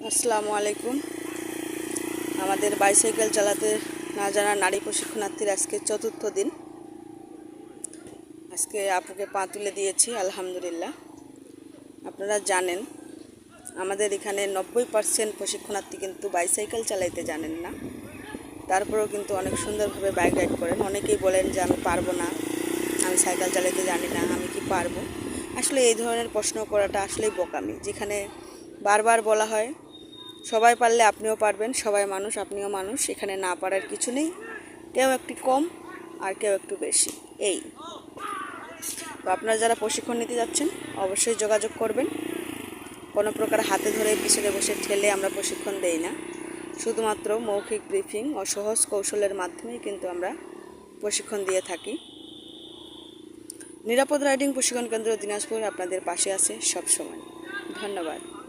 আসসালামু আলাইকুম। আমাদের বাইসাইকেল চালাতে না জানা নারী প্রশিক্ষণার্থীর আজকে চতুর্থ দিন। আজকে আপুকে পা তুলে দিয়েছি, আলহামদুলিল্লাহ। আপনারা জানেন আমাদের এখানে 90% প্রশিক্ষণার্থী কিন্তু বাইসাইকেল চালাইতে জানেন না। তারপরেও কিন্তু অনেক সুন্দরভাবে বাইক রাইড করেন। অনেকেই বলেন যে আমি পারবো না, আমি সাইকেল চালাতে জানি না, আমি কি পারবো? আসলে এই ধরনের প্রশ্ন করাটা আসলেই বোকামি। যেখানে বারবার বলা হয় সবাই পারলে আপনিও পারবেন, সবাই মানুষ আপনিও মানুষ, এখানে না পারার কিছু নেই। কেউ একটু কম আর কেউ একটু বেশি, এই। তো আপনারা যারা প্রশিক্ষণ নিতে যাচ্ছেন অবশ্যই যোগাযোগ করবেন। কোনো প্রকার হাতে ধরে পিছনে বসে ঠেলে আমরা প্রশিক্ষণ দেই না। শুধুমাত্র মৌখিক ব্রিফিং ও সহজ কৌশলের মাধ্যমেই কিন্তু আমরা প্রশিক্ষণ দিয়ে থাকি। নিরাপদ রাইডিং প্রশিক্ষণ কেন্দ্র দিনাজপুর আপনাদের পাশে আছে সব সময়। ধন্যবাদ।